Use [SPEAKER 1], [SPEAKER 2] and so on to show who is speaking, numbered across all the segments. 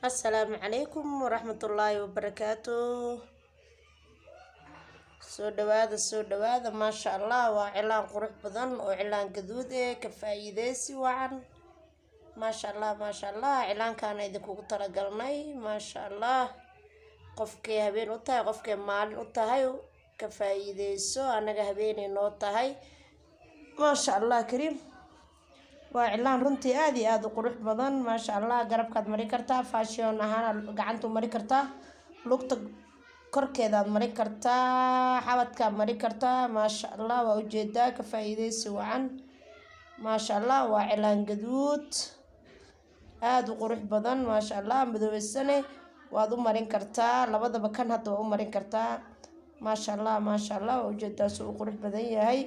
[SPEAKER 1] السلام عليكم ورحمة الله وبركاته. سو دواada ما شاء الله وإعلان قروح بدن وإعلان قدودة كفايدة وعن ما شاء الله إعلان كان إذا كنت ترجلني ما شاء الله قفك هبين وطاي قفك مال وطاي كفايدة أنا هبيني نوطاي ما شاء الله كريم وإعلان runtii aad u qurux badan ما شاء الله garabkaad mari kartaa fashion ahaan gacantu mari kartaa lugta korkeedaad mari kartaa xabadkaad mari kartaa ما شاء الله waa ujeedaa ka faa'iideysi wacan ما شاء الله waa إعلان gaduud aad u qurux badan ما شاء الله madoobeysane waad u marin kartaa labadaba kan hadda waa u marin kartaa ما شاء الله waa ujeedaa soo qurux badan yahay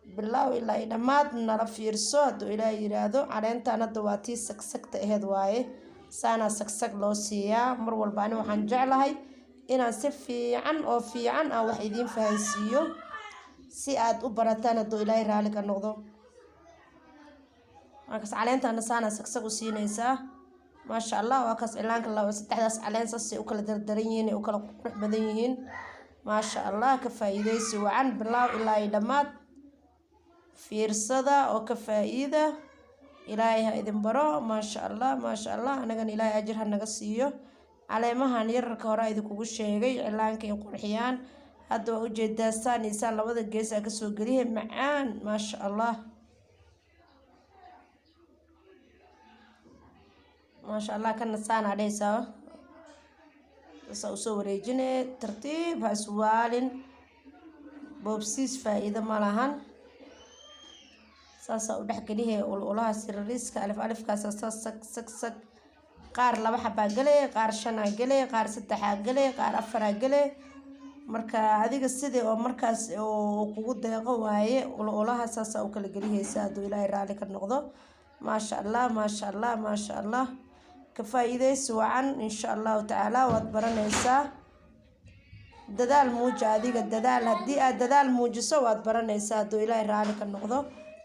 [SPEAKER 1] بالله إلا إذا ما نرى في رصاد إلى يرادو علينا ندواتي سكسك تهد واي سانا سكسك لوسيا مر والباني وحنجعلها إن سفي عن أو في عن أو وحيدين فهنسيو سياد أبرتان دو إلى يرالك النقضو وكس علينا أنا سانا سكسك وسينيسا ما شاء الله وكس إعلانك الله وستحدث علينا سسي وكل دردرين وكل قرح بدينين ما شاء الله كفايدة سوى عن بالله إلا إذا ما fiirsada oo ka faa'iida ilaahay ha idin baro ما شاء الله anagan ilaahay ajir ha naga siiyo caleemahan yararka hore idin kugu sheegay cilaanka ay qurxiyaan hadda waa ujeedaa saaniisaan labada gees ka soo galiyay macaan ما شاء الله kana saan adhaysaa soo wareejine tartiib ha iswaalin boobsiis faa'iido ma lahan ساسا ودحكليه والله سيرريسك ألف كاسا سك قار لبا حبا قلي قار شنا قلي قار ستة حا قلي قار أفرا قلي مركا هذيك السيدي أو مركز وقود دقيقة وهاي والله ساسا وكل قليه سادو إلهي رالك النقضة ما شاء الله كفايدة سوعا إن شاء الله تعالى واتبرنا إيسا ددال موجة هذيك الددال موجة سوا واتبرنا إيسا دو إلهي رالك النقضة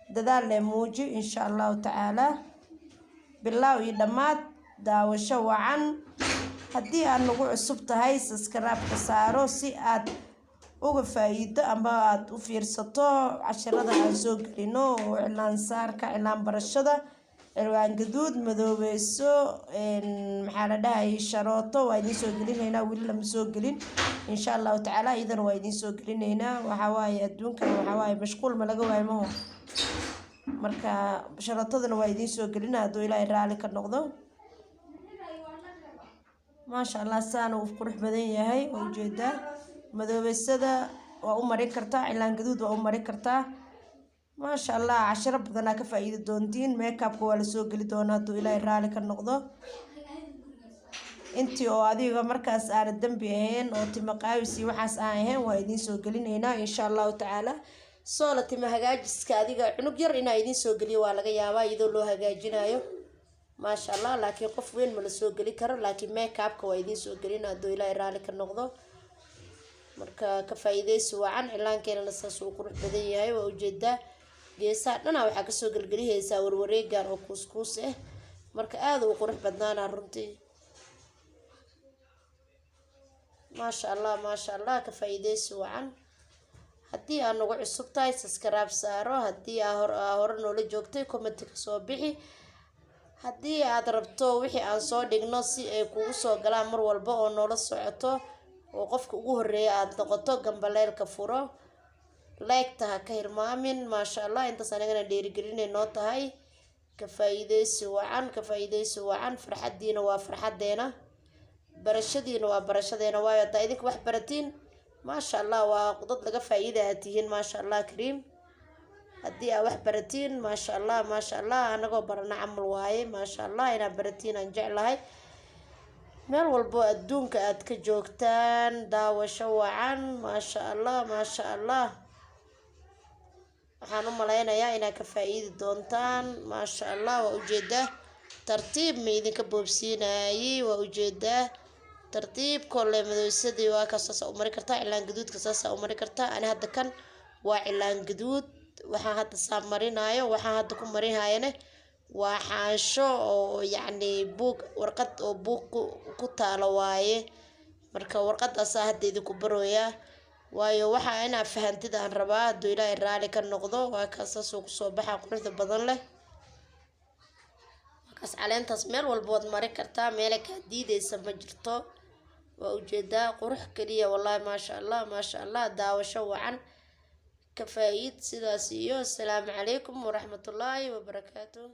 [SPEAKER 1] dadaal le muuji insha Allah ta'ala bilaaw iyo dhamaad daawasho wacan hadii aad nagu cusub tahay subscribe ka saaro si aad uga faa'iido ama aad u fiirsato casharada aan soo galino oo cilaan saarka cilaan barashada cilaan gaduud madoobeyso maxaa la dhahay sharooto waa idin soo gelinayna wili lama soo gelin insha Allah ta'ala idan waa idin soo gelinayna waxa waaye adduunka waxa waaye mashquul ma laga waaymo marka sharatadana waa idin soo gelina haduu ilaahay raali ka noqdo ما شاء الله سان uu qurux badan yahay oo ujeeda madoobeysada waa u marin kartaa cilaan gaduud waa u marin kartaa ما شاء الله 10 badan ka faa'iido doontiin makeup waa la soo gali doona haduu ilaahay raali ka noqdo intii oo adiga markaas aan dambi ahayn oo timo qaawisi waxaas aan ahayn waa idin soo gelinayna insha Allah ta'ala soolati ma hagaajiska adiga cunug yar ina idin soo galiyo waa laga yaabaa iyadoo loo hagaajinayo ما شاء الله laakiin qof weyn ma la soo gali karo laakiin makeup-ka waa idin soo gelina haduu ilaahay raali ka noqdo marka ka faa'iideysi wacan cilaankeena saas uu qurux badan yahay waa ujeedaa geesaha dhana waxa ka soo galgaliyaysaa warwareegan oo kuuskuus ah marka aad uu qurux badnaana runtii ما شاء الله ka faa'iideysi wacan hadii aan nagu cusub tahay subscribe saaro hadii hore noola joogtay comment ka soo bixi hadii aad rabto wixii aan soo dhigno si ay kugu soo galaan mar walba oo noola socoto oo qofka ugu horeeya aad noqoto gambaleelka furo like ta ka hirmaamin ما شاء الله inta sanagana dheerigelinay tahay ka faa'iideysi wacan farxadiina waa farxadeena barashadiina waa barashadeena waayo taa idinka wax baratiin ما شاء الله وقدد لقى فايدة هاتيين ما شاء الله كريم هدي أوح برتين ما شاء الله أنا قو برنا عمل واي ما شاء الله أنا برتين أنجع لهاي مال والبو أدون كأد كجوكتان داوة شوعا ما شاء الله waxaan u maleynayaa inaa ka faa'iidi doontaan ما شاء الله وأجده ترتيب ما idinka boobsiinayay waa ujeedaa ترتيب كل مدرسة وكاساس أو مري كرتا إعلان جدود كاساس أو مري كرتا أنا هذا كان وإعلان جدود وحنا هذا صار مرينا أيوة وحنا هذا كم مري هاينه وحاشو أو يعني بوك ورقة أو بوك كتالة واي marka warqadaas hadda idinku barooya waayo waxa ina fahantidan rabaa haduu Ilaahay raali ka noqdo waa kaasas oo soo baxa quruxda badan leh kaas caleentaas meel walba wad mari kartaa meel ka diideysa ma jirto waa ujeedaa qurux kaliya wallahi ma sha Allah daawasho wacan ka faa'iid sidaas iyo assalaamu calaykum wa rahmatullaahi wa barakaatuh